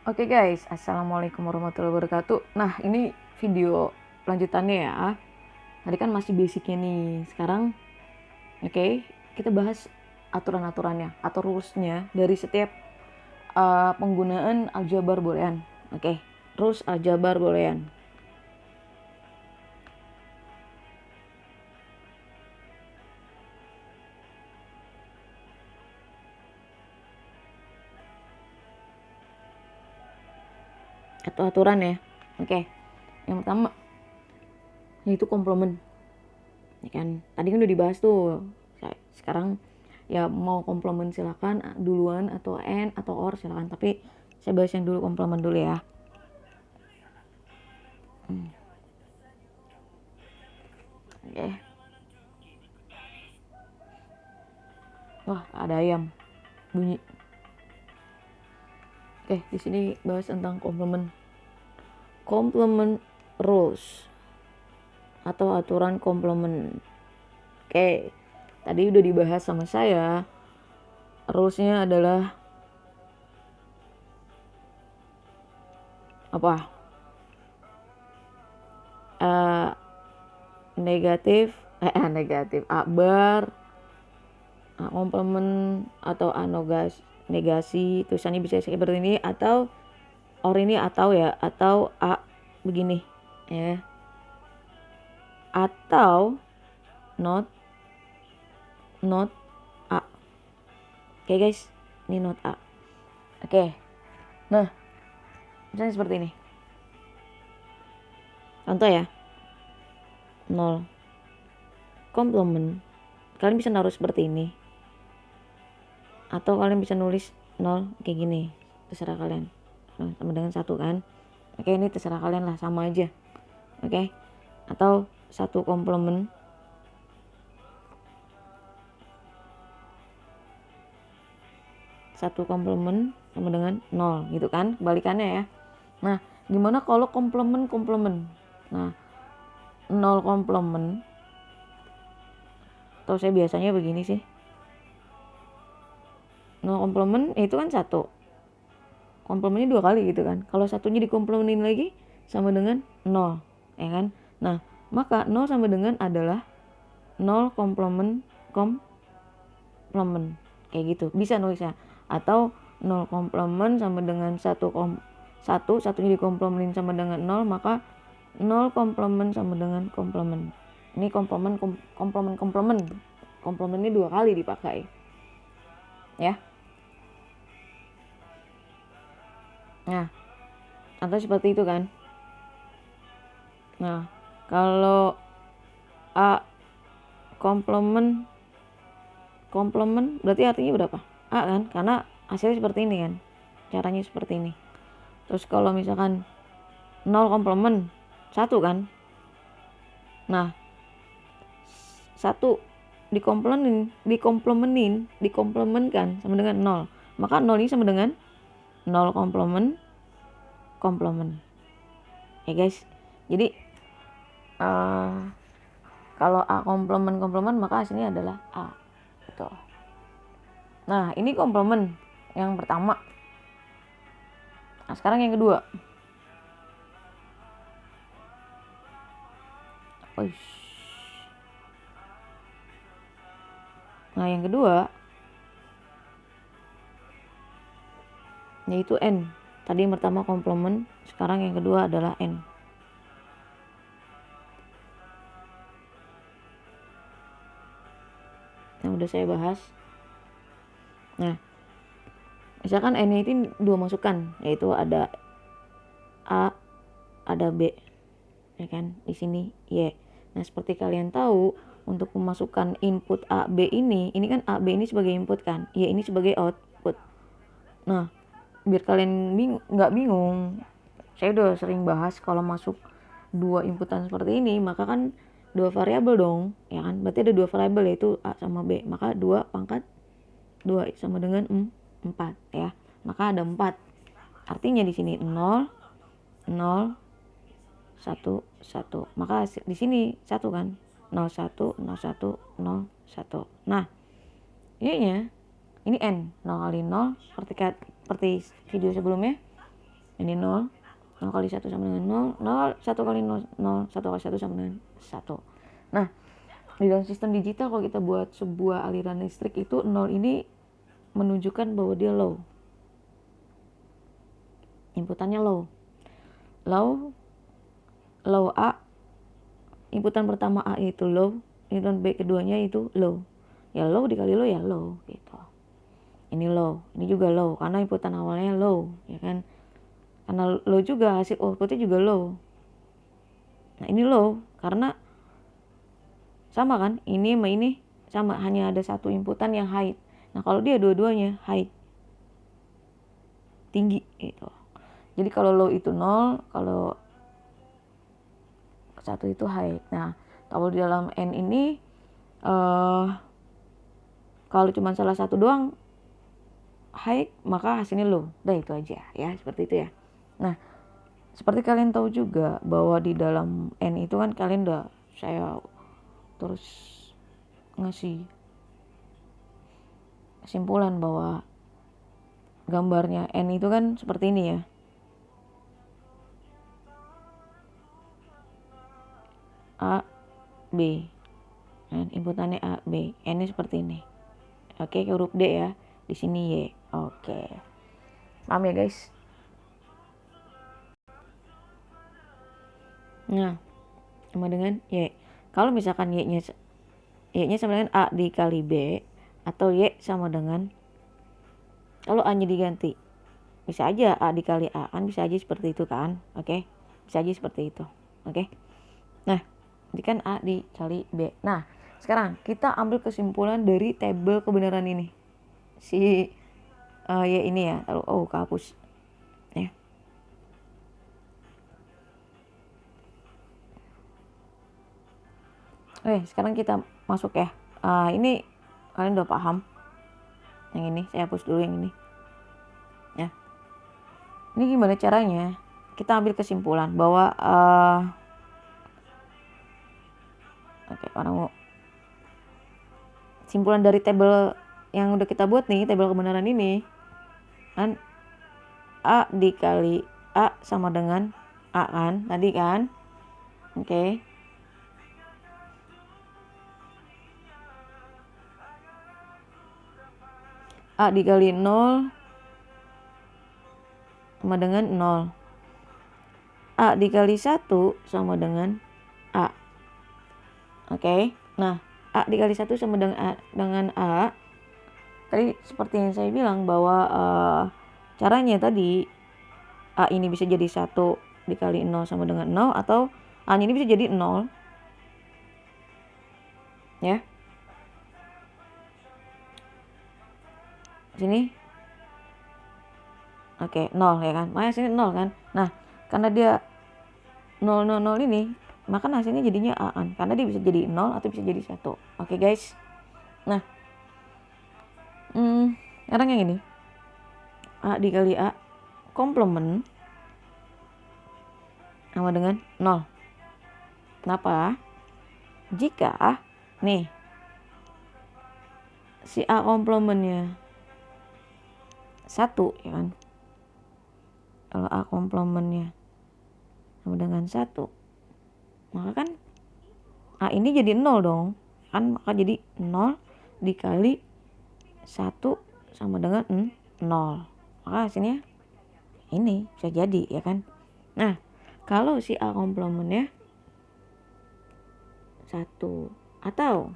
Oke guys, assalamualaikum warahmatullahi wabarakatuh. Nah, ini video lanjutannya ya. Tadi kan masih basicnya nih. Sekarang, oke, kita bahas aturan-aturannya atau rulesnya dari setiap penggunaan aljabar boolean. Oke, rules aljabar boolean. Atau aturan ya. Oke, yang pertama yaitu komplement. Ya kan, tadi kan udah dibahas tuh. Sekarang ya mau komplement silakan duluan atau and atau or silakan, tapi saya bahas yang dulu komplement dulu ya. Oke. Wah, ada ayam bunyi. Oke, di sini bahas tentang komplement. Komplement rules atau aturan komplement. Oke, tadi udah dibahas sama saya. Rulesnya adalah apa? Negatif, akbar, komplement atau negasi. Tulisannya bisa seperti ini atau or ini atau ya, atau a begini ya. Atau not a. Oke guys, ini not a. Oke. Nah, misalnya seperti ini. Contoh ya. 0 komplement. Kalian bisa naruh seperti ini. Atau kalian bisa nulis 0 kayak gini. Terserah kalian. Nah, sama dengan 1 kan. Oke, ini terserah kalian lah, sama aja. Oke. Atau 1 komplement. Satu komplement sama dengan 0 gitu kan, kebalikannya ya. Nah, gimana kalau komplement? Nah, 0 komplement, atau saya biasanya begini sih, 0 komplement itu kan 1 komplemennya 2 kali gitu kan. Kalau satunya dikomplemenin lagi sama dengan 0 ya kan. Nah, maka 0 sama dengan adalah 0 komplement kayak gitu bisa nulisnya. Atau 0 komplement sama dengan 1 satunya dikomplemenin sama dengan 0, maka 0 komplement sama dengan komplement. Ini komplement ini 2 kali dipakai ya. Nah, contoh seperti itu kan. Nah, kalau a komplement berarti artinya berapa? A kan, karena hasilnya seperti ini kan, caranya seperti ini. Terus kalau misalkan 0 komplement 1 kan, nah 1 dikomplementkan sama dengan 0, maka 0 ini sama dengan 0 komplement ya guys. Jadi kalau a komplement maka hasilnya adalah a gitu. Nah, ini komplement yang pertama. Nah, sekarang yang kedua. Nah, yang kedua yaitu n. Tadi yang pertama komplement, sekarang yang kedua adalah n. Yang udah saya bahas. Nah, misalkan n itu 2 masukan, yaitu ada a, ada b, ya kan? Di sini y. Nah, seperti kalian tahu, untuk memasukkan input a, b ini kan a, b ini sebagai input kan, y ini sebagai output. Nah, biar kalian nggak bingung, saya udah sering bahas kalau masuk 2 inputan seperti ini, maka kan 2 variabel dong, ya kan? Berarti ada 2 variabel yaitu a sama b, maka 2 pangkat 2 sama dengan 4 ya. Maka ada 4. Artinya di sini 0 0 1 1. Maka di sini 1 kan. 0 1 0 1 0 1. Nah, Y-nya ini n, 0 kali 0 seperti video sebelumnya. Ini 0. 0 kali 1 sama dengan 0. 0, 1 kali 0, 0. 1 kali 1 sama dengan 1. Nah, di dalam sistem digital kalau kita buat sebuah aliran listrik itu 0 ini menunjukkan bahwa dia low. Inputannya low. Low A. Inputan pertama A itu low. Inputan B keduanya itu low. Ya low dikali low ya low gitu. Ini low. Ini juga low karena inputan awalnya low, ya kan? Karena low juga hasil outputnya juga low. Nah ini low karena sama kan, ini sama ini sama, hanya ada satu inputan yang high. Nah kalau dia dua-duanya high, tinggi gitu. Jadi kalau low itu 0, kalau satu itu high. Nah kalau di dalam N ini kalau cuma salah satu doang high, maka hasilnya low. Udah itu aja ya, seperti itu ya. Nah seperti kalian tahu juga bahwa di dalam N itu kan kalian udah saya terus ngasih kesimpulan bahwa gambarnya N itu kan seperti ini ya. A, B. Dan inputannya A, B. N-nya seperti ini. Oke, huruf D ya. Di sini Y. Oke. Paham ya, guys? Nah, sama dengan Y. Kalau misalkan Y-nya sama dengan A dikali B, atau Y sama dengan, kalau A-nya diganti, bisa aja A dikali A, kan bisa aja seperti itu kan. Oke, bisa aja seperti itu. Oke. Nah, ini kan A dikali B. Nah, sekarang kita ambil kesimpulan dari tabel kebenaran ini. Si Y ini ya, taruh kehapus ya. Oke, sekarang kita masuk ya. Ini kalian udah paham. Yang ini saya hapus dulu yang ini. Ya. Ini gimana caranya? Kita ambil kesimpulan bahwa orang mau simpulan dari tabel yang udah kita buat nih, tabel kebenaran ini kan A dikali A sama dengan A kan tadi kan. Oke. A dikali 0 sama dengan 0. A dikali 1 sama dengan A. Oke. Nah, A dikali 1 sama dengan A. Tadi seperti yang saya bilang bahwa caranya tadi A ini bisa jadi 1 dikali 0 sama dengan 0, atau A ini bisa jadi 0. Ya. Sini. Oke, 0 ya kan. Makanya sini 0 kan. Nah, karena dia 0, 0, 0 ini, maka hasilnya jadinya A kan. Karena dia bisa jadi 0 atau bisa jadi 1. Oke guys. Nah, sekarang yang ini. A dikali A komplement sama dengan 0. Kenapa? Jika nih si A komplementnya 1 ya kan. Kalau A komplementnya sama dengan 1, maka kan A ini jadi 0 dong. Kan maka jadi 0 dikali 1 sama dengan 0. Maka hasilnya ini bisa jadi ya kan. Nah, kalau si A komplementnya 1 atau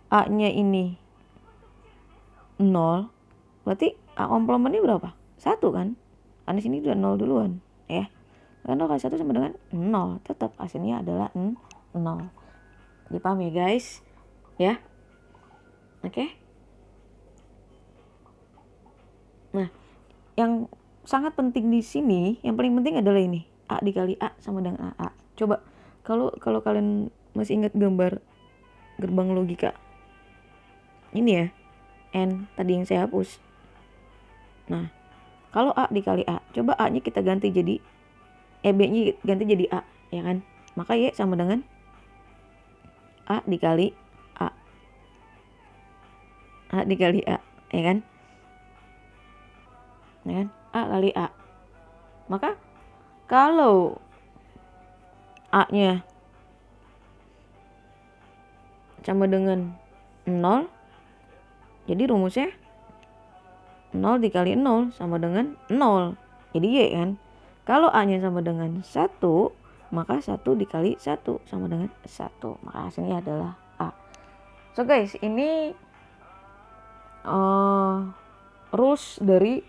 A-nya ini 0, berarti A komplementnya berapa? 1 kan? Karena sini udah 0 duluan ya. Kan 0 kali 1 sama dengan 0. Tetap hasilnya adalah 0. Dipaham ya guys? Ya. Oke. Nah, yang sangat penting di sini, yang paling penting adalah ini. A dikali A sama dengan AA. Coba kalau kalian masih ingat gambar gerbang logika ini ya, N tadi yang saya hapus. Nah, kalau A dikali A, coba A-nya kita ganti jadi B-nya ganti jadi A, ya kan? Maka Y sama dengan A dikali A. A dikali A, ya kan? Ya kan? A kali A. Maka kalau A-nya sama dengan 0, jadi rumusnya 0 dikali 0 sama dengan 0. Jadi Y kan? Kalau A-nya sama dengan 1, maka 1 dikali 1 sama dengan 1. Maka hasilnya adalah A. So guys, ini rules dari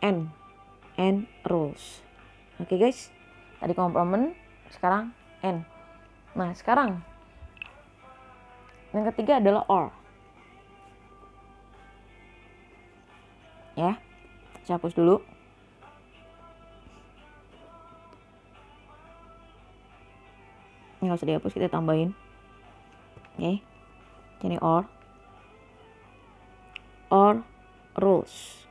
N rules. Oke guys, tadi komplement, sekarang N. Nah sekarang yang ketiga adalah OR. Ya, saya hapus dulu. Ini nggak usah dihapus, kita tambahin. Oke, jadi OR rules.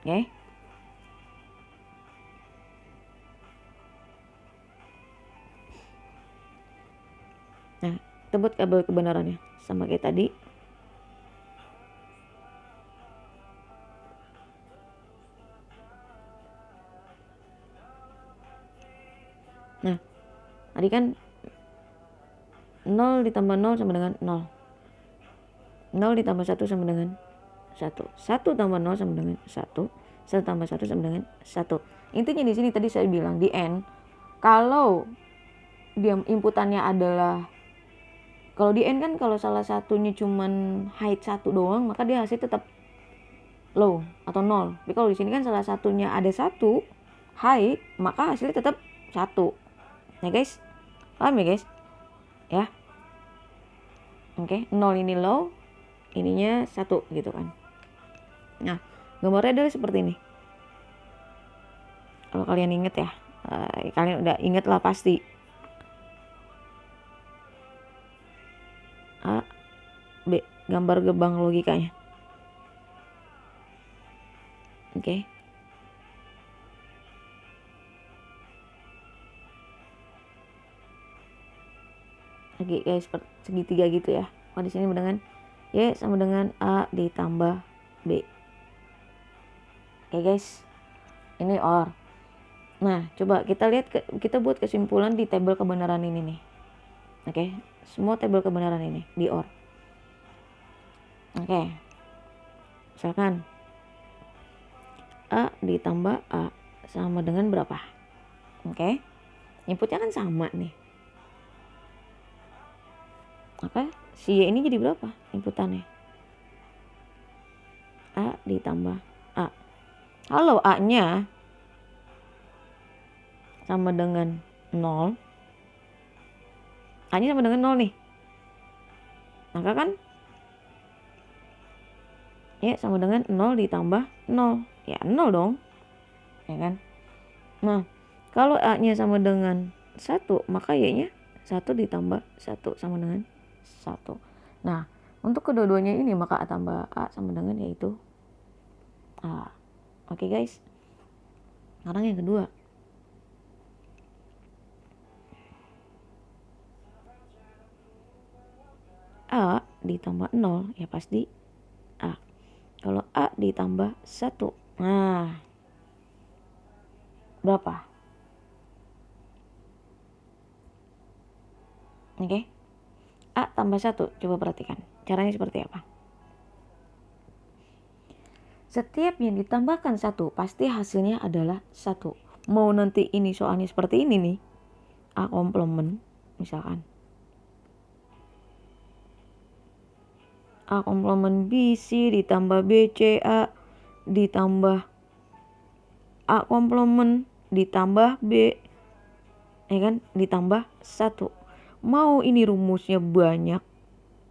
Oke. Nah, kita buat kabel kebenarannya sama kayak tadi. Nah, tadi kan 0 ditambah 0 sama dengan 0. 0 ditambah 1 sama dengan 1. 1 tambah 0 sama dengan 1. 1 tambah 1 sama dengan 1. Intinya di sini tadi saya bilang di N, kalau dia inputannya adalah, kalau di N kan kalau salah satunya cuman height 1 doang, maka dia hasil tetap low atau 0. Tapi kalau di sini kan salah satunya ada 1 height, maka hasilnya tetap 1. Ya guys, paham ya guys? Ya. Oke, 0 ini low, ininya 1 gitu kan. Nah, gambarnya adalah seperti ini. Kalau kalian inget ya, kalian udah inget lah pasti. A, B, gambar gerbang logikanya. Oke. Lagi guys, segitiga gitu ya. Kalau di sini dengan Y sama dengan A ditambah B. Oke guys, ini OR. Nah, coba kita lihat, kita buat kesimpulan di tabel kebenaran ini nih. Oke, semua tabel kebenaran ini di OR. Oke, misalkan A ditambah A sama dengan berapa? Oke, inputnya kan sama nih. Maka si Y ini jadi berapa inputannya? A ditambah A. Kalau A-nya sama dengan 0, A-nya sama dengan 0 nih, maka kan Y sama dengan 0 ditambah 0. Ya 0 dong, ya kan? Nah, kalau A-nya sama dengan 1, maka Y-nya 1 ditambah 1 sama dengan 1. Nah, untuk kedua-duanya ini maka A tambah A sama dengan yaitu A. Oke guys, sekarang yang kedua. A ditambah 0 ya pasti A. Kalau A ditambah 1, nah berapa? Oke, A tambah 1, coba perhatikan caranya seperti apa. Setiap yang ditambahkan 1 pasti hasilnya adalah 1. Mau nanti ini soalnya seperti ini nih, A komplement misalkan, A komplement B C ditambah B C A ditambah A komplement ditambah B, ya kan, ditambah 1. Mau ini rumusnya banyak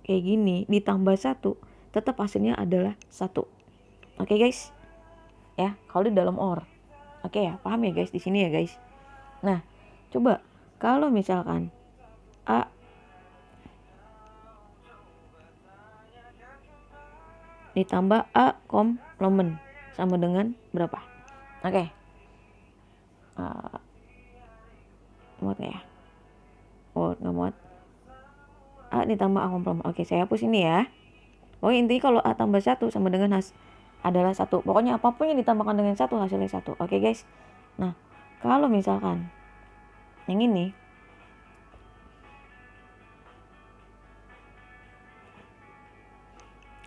kayak gini ditambah 1, tetap hasilnya adalah 1. Oke guys, ya kalau di dalam OR. Oke ya, paham ya guys di sini ya guys. Nah, coba kalau misalkan A ditambah A komplement sama dengan berapa? Oke. Muat gak ya? Oh, nggak muat. A ditambah A komplement. Oke, saya hapus ini ya. Pokoknya intinya kalau A tambah 1 sama dengan adalah 1. Pokoknya apapun yang ditambahkan dengan 1 hasilnya 1. Oke guys. Nah, kalau misalkan yang ini,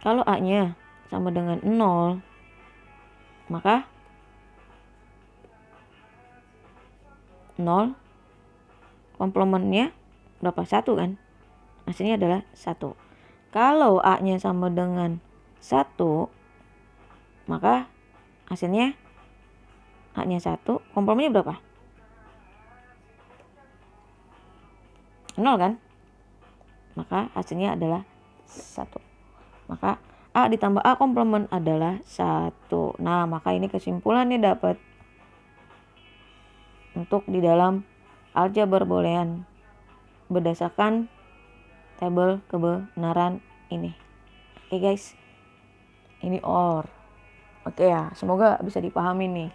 kalau A-nya sama dengan 0, maka 0 komplemennya berapa? 1 kan? Hasilnya adalah 1. Kalau A-nya sama dengan 1, maka hasilnya A-nya 1, komplemennya berapa? 0 kan? Maka hasilnya adalah 1. Maka A ditambah A komplement adalah 1. Nah, maka ini kesimpulannya dapat untuk di dalam aljabar boolean berdasarkan tabel kebenaran ini. Oke guys, ini OR. Oke ya, semoga bisa dipahami nih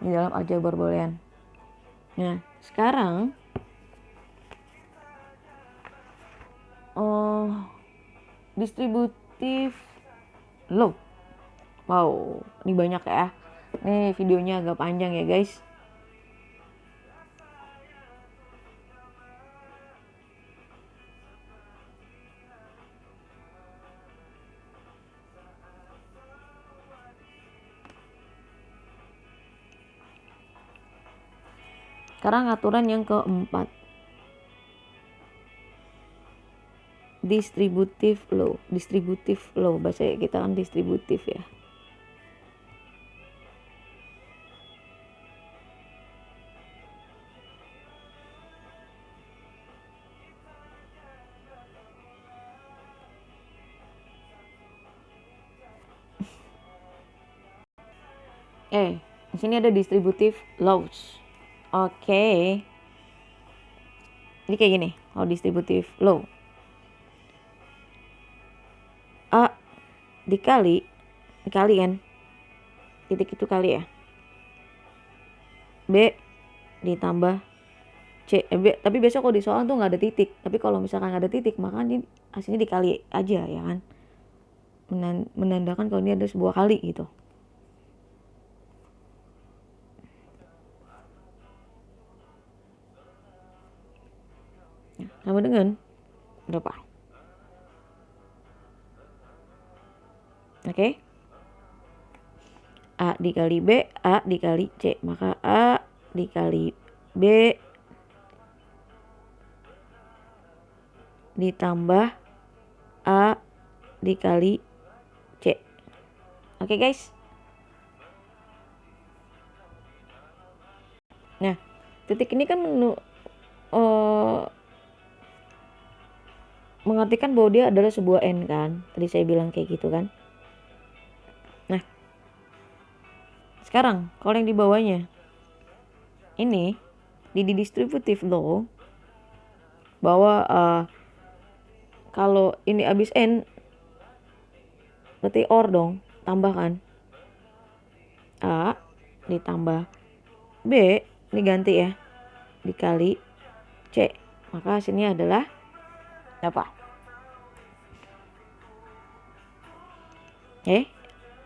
di dalam aljabar boolean. Nah, sekarang distributive law. Wow, ini banyak ya. Ini videonya agak panjang ya guys. Sekarang aturan yang keempat. Distributive law. Bahasa kita kan distributif ya. Di sini ada distributive laws. Oke. Ini kayak gini, kalau distributive law. A dikali kan, titik itu kali ya. B ditambah C. Tapi biasa kalau di soal tuh nggak ada titik. Tapi kalau misalkan nggak ada titik, maka ini hasilnya dikali aja ya kan. Menandakan kalau ini ada sebuah kali gitu. Sama dengan berapa? Oke. A dikali B, A dikali C. Maka A dikali B ditambah A dikali C. Oke guys. Nah, titik ini kan mengartikan bahwa dia adalah sebuah N kan. Tadi saya bilang kayak gitu kan. Nah, sekarang kalau yang di bawahnya ini di distributive law bahwa kalau ini habis N berarti OR dong, tambahkan A ditambah B, ini ganti ya, dikali C. Maka hasilnya adalah apa?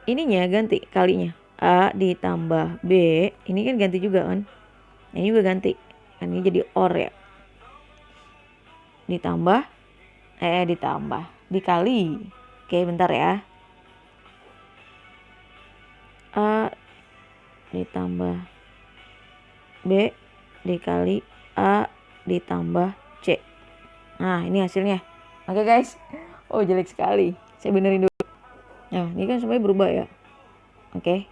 Ininya ganti kalinya. A ditambah B, ini kan ganti juga kan? Ini juga ganti. Kan ini jadi OR ya. Ditambah dikali. Oke, bentar ya. A ditambah B dikali A ditambah C. Nah, ini hasilnya. Oke guys. Oh, jelek sekali. Saya benerin dulu. Nah, ini kan semuanya berubah ya. Oke.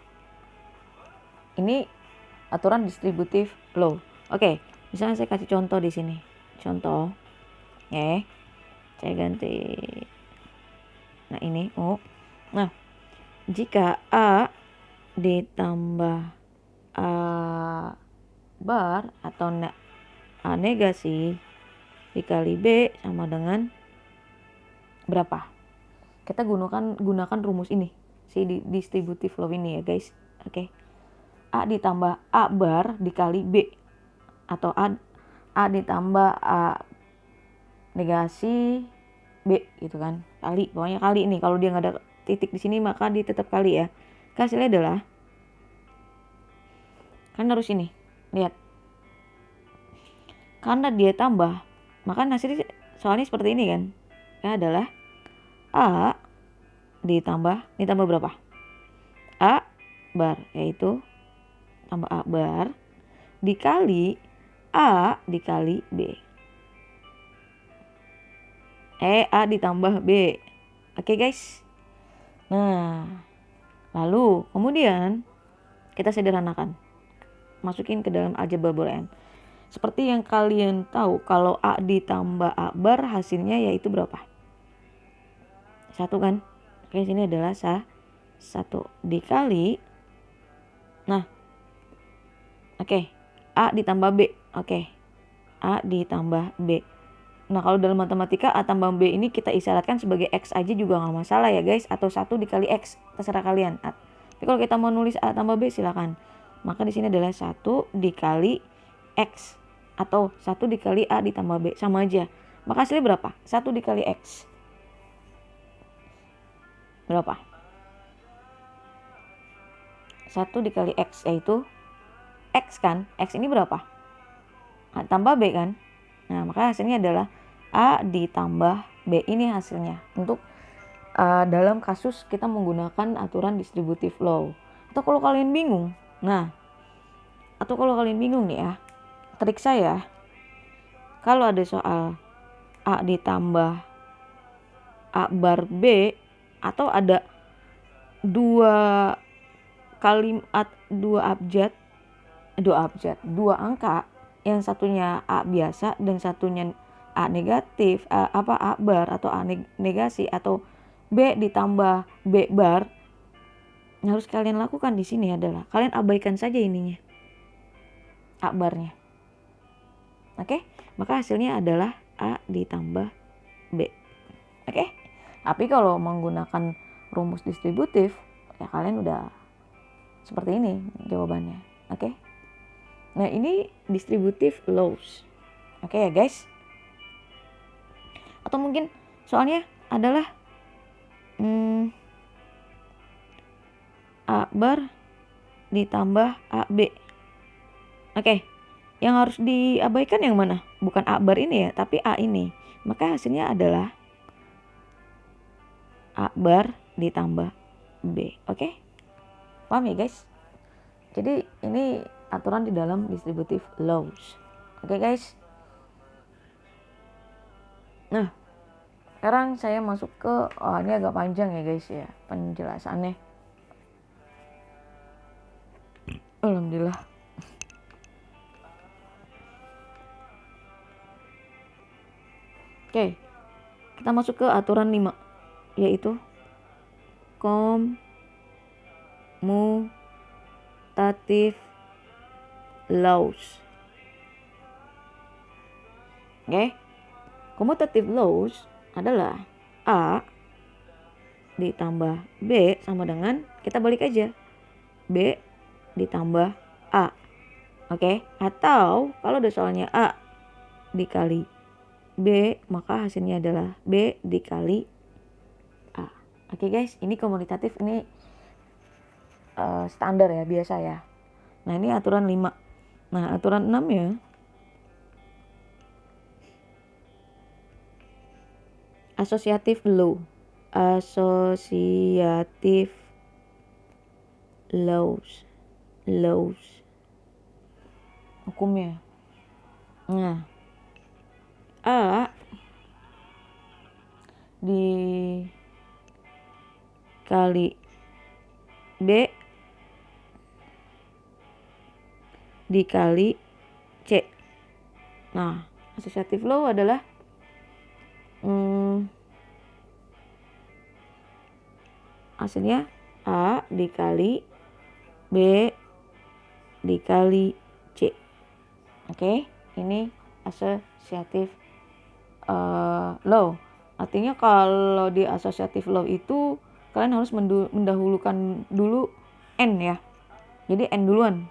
Ini aturan distributive law. Oke, misalnya saya kasih contoh di sini. Contoh. Saya ganti. Nah, ini O. Nah, jika A ditambah A bar atau A negasi dikali B sama dengan berapa? Kita gunakan rumus ini, si distributive law ini ya guys. Oke. A ditambah A bar dikali B atau A ditambah A negasi B gitu kan, kali, pokoknya kali nih, kalau dia nggak ada titik di sini maka dia tetap kali ya. Hasilnya adalah, kan harus ini, lihat, karena dia tambah, maka hasilnya soalnya seperti ini kan, ya adalah A ditambah berapa? A bar, yaitu tambah A bar dikali A dikali B. A ditambah B. Oke guys. Nah, lalu kemudian kita sederhanakan. Masukin ke dalam aljabar boolean. Seperti yang kalian tahu, kalau A ditambah A bar hasilnya yaitu berapa? 1 kan? Oke, sini adalah 1 dikali. Nah, oke, A ditambah B. Oke, A ditambah B. Nah, kalau dalam matematika A tambah B ini kita isyaratkan sebagai X aja juga nggak masalah ya guys. Atau 1 dikali X, terserah kalian. Tapi kalau kita mau nulis A tambah B silakan. Maka di sini adalah 1 dikali X. Atau 1 dikali A ditambah B, sama aja. Maka hasilnya berapa? 1 dikali X. Berapa? 1 dikali X yaitu X kan? X ini berapa? A tambah B kan? Nah, maka hasilnya adalah A ditambah B. Ini hasilnya untuk dalam kasus kita menggunakan aturan distributive law. Atau kalau kalian bingung nih ya, trik saya, kalau ada soal A ditambah A bar B, atau ada dua angka, yang satunya A biasa dan satunya A negatif, A bar atau A negasi, atau B ditambah B bar, yang harus kalian lakukan di sini adalah kalian abaikan saja ininya, A barnya. Oke, maka hasilnya adalah A ditambah B. Oke, tapi kalau menggunakan rumus distributif ya kalian udah seperti ini jawabannya. Oke, nah ini distributive laws. Oke ya guys. Atau mungkin soalnya adalah A bar ditambah AB. Oke, yang harus diabaikan yang mana? Bukan A bar ini ya, tapi A ini. Maka hasilnya adalah A bar ditambah B. Oke, paham ya guys? Jadi ini aturan di dalam distributive laws. Oke guys. Nah, sekarang saya masuk ke, ini agak panjang ya guys ya penjelasannya. Alhamdulillah. Oke, kita masuk ke aturan 5, yaitu commutative laws. Oke, commutative laws adalah A ditambah B sama dengan, kita balik aja, B ditambah A. Oke, atau kalau ada soalnya A dikali B, maka hasilnya adalah B dikali A. Oke guys, ini komutatif, ini standar ya, biasa ya. Nah, ini aturan 5. Nah, aturan 6 ya. Associative law. Associative laws. Hukumnya. Nah, A dikali B dikali C. Nah, associative law adalah hasilnya A dikali B dikali C. Oke, ini associative law. Artinya kalau di associative law itu kalian harus mendahulukan dulu N ya. Jadi N duluan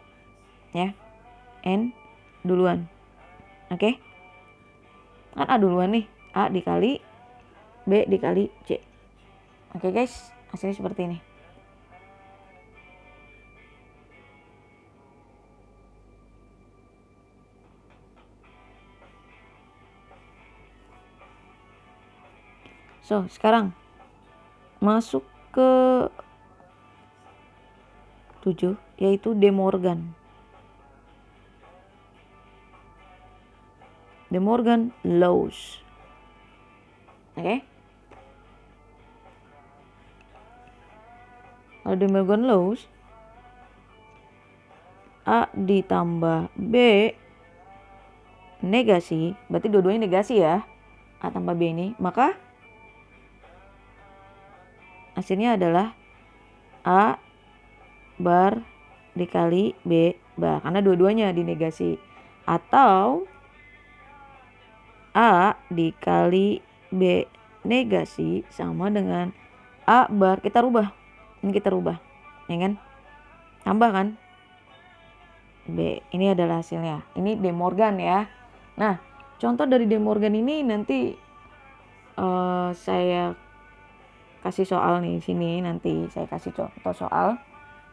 ya. N duluan. Oke. Kan A duluan nih. A dikali B dikali C. Oke guys, hasilnya seperti ini. So, sekarang masuk ke 7, yaitu De Morgan. De Morgan laws. Oke. Kalau De Morgan laws, A ditambah B negasi, berarti dua-duanya negasi ya, A tambah B ini, maka hasilnya adalah A bar dikali B bar, karena dua-duanya dinegasi. Atau A dikali B negasi sama dengan A bar, kita rubah. Ini kita rubah, ya kan? Tambah kan? B, ini adalah hasilnya. Ini De Morgan ya. Nah, contoh dari De Morgan ini nanti saya kasih soal nih sini, nanti saya kasih contoh soal.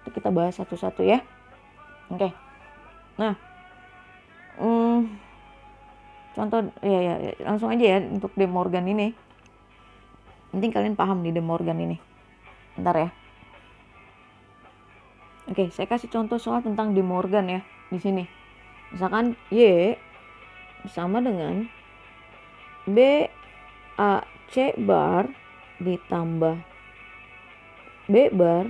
Itu kita bahas satu-satu ya. Oke. Nah, contoh ya langsung aja ya untuk De Morgan ini. Nanti kalian paham di De Morgan ini. Bentar ya. Oke, saya kasih contoh soal tentang De Morgan ya di sini. Misalkan Y sama dengan B A C bar ditambah B bar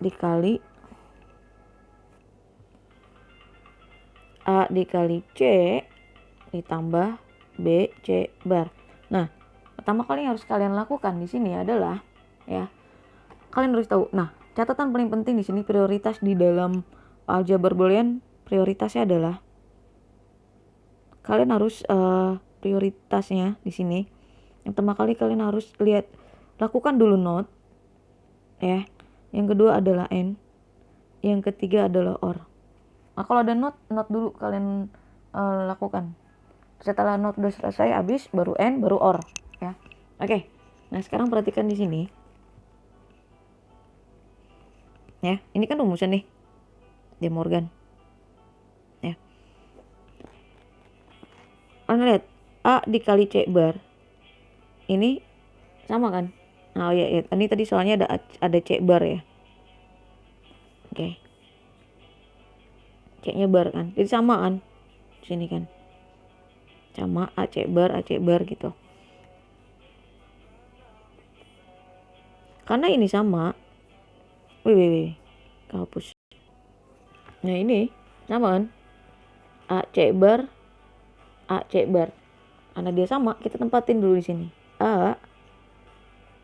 dikali A dikali C ditambah B C bar. Nah, pertama kali yang harus kalian lakukan di sini adalah ya, kalian harus tahu. Nah, catatan paling penting di sini prioritas di dalam aljabar boolean, prioritasnya adalah kalian harus prioritasnya di sini. Yang pertama kali kalian harus lihat, lakukan dulu not ya. Yang kedua adalah and. Yang ketiga adalah or. Nah, kalau ada not dulu kalian lakukan. Setelah not udah selesai, habis baru and, baru or ya. Oke. Nah, sekarang perhatikan di sini. Ya, ini kan rumusan nih. De Morgan. Ya. Kalian lihat A dikali C bar. Ini sama kan? Nah, ya. Ini tadi soalnya ada C bar ya. Oke. C-nya bar kan. Jadi sama kan? Sini kan. Sama A C bar gitu. Karena ini sama. Wih. Hapus. Nah, ini sama kan? A C bar. Karena dia sama, kita tempatin dulu di sini. A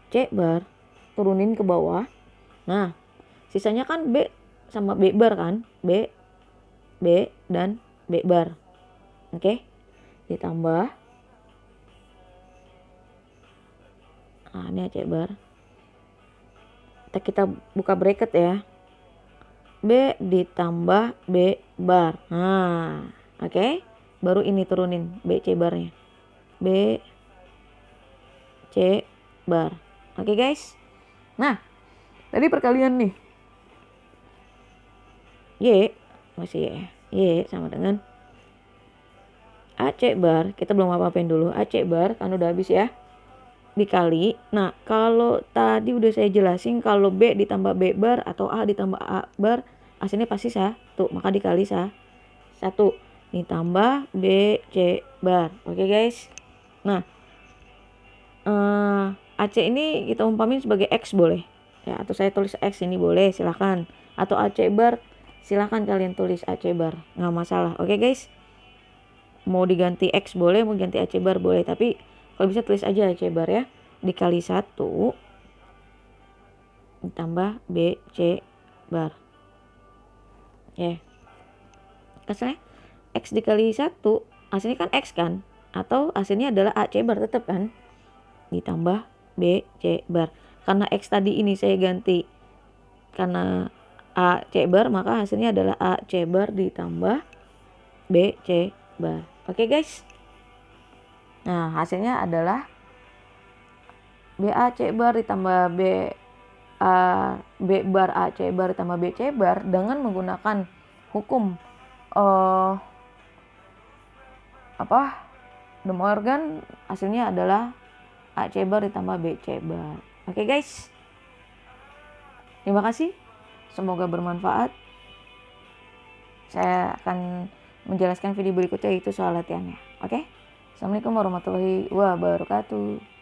C bar turunin ke bawah. Nah, sisanya kan B sama B bar kan? B dan B bar. Oke. Ditambah. Nah, ini A C bar. Kita buka bracket ya. B ditambah B bar. Nah, oke. Baru ini turunin B C barnya. B C bar. Oke guys. Nah, tadi perkalian nih. Y masih ya. Y sama dengan AC bar. Kita belum apa-apain dulu. AC bar kan udah habis ya. Dikali. Nah, kalau tadi udah saya jelasin kalau B ditambah B bar atau A ditambah A bar, hasilnya pasti 1. Maka dikali 1. Ditambah B C bar. Oke guys. Nah, AC ini kita umpamin sebagai X boleh. Ya, atau saya tulis X ini boleh, silahkan. Atau AC bar, silahkan kalian tulis AC bar. Nggak masalah. Oke guys. Mau diganti X boleh, mau ganti AC bar boleh. Tapi kalau bisa tulis aja AC bar ya. Dikali 1 ditambah B C bar. Ya. Hasilnya X dikali 1, hasilnya kan X kan? Atau hasilnya adalah AC bar tetap kan? Ditambah B C bar. Karena X tadi ini saya ganti karena A C bar, maka hasilnya adalah A C bar ditambah B C bar. Oke guys. Nah, hasilnya adalah BAC bar ditambah B bar AC bar ditambah BC bar dengan menggunakan hukum De Morgan, hasilnya adalah AC bar ditambah BC bar. Oke guys, terima kasih, semoga bermanfaat. Saya akan menjelaskan video berikutnya, yaitu soal latihannya. Oke, Assalamualaikum warahmatullahi wabarakatuh.